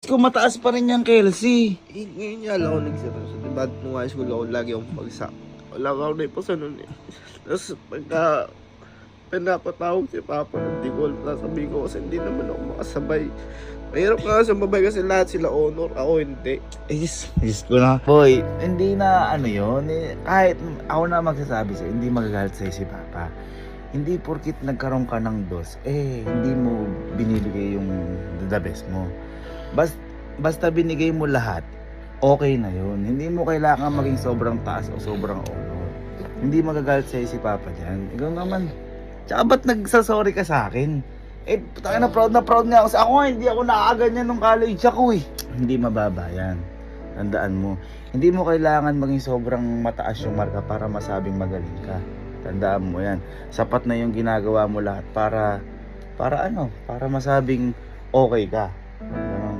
Kung mataas pa rin yan, Kelsey. Ngayon niya lang ako nagseryoso. Diba, nung high school ako, lagi akong bagsak. Wala ako na iposa nun eh. Tapos pagka pinapatawag si Papa, hindi ko alam sasabihin ko kasi hindi naman ako makasabay. Mahirap nga sumabay kasi lahat sila honor, ako hindi. Is ko na. Boy, hindi na ano yun. Kahit ako na magsasabi sa'yo, hindi magagalit sa'yo si Papa. Hindi porkit nagkaroon ka ng dos, hindi mo binibigay yung the best mo. Basta binigay mo lahat, okay na yun. Hindi mo kailangan maging sobrang taas o sobrang honor. Hindi magagalit sa'yo si Papa dyan. Ikaw naman. Tsaka ba't nagsasorry ka sa akin? Putang na proud nga ako. Ako nga, hindi ako nakaganyan nung college ako eh. Hindi mababa yan. Tandaan mo. Hindi mo kailangan maging sobrang mataas yung marka para masabing magaling ka. Tandaan mo yan. Sapat na yung ginagawa mo lahat para masabing okay ka. Ganun.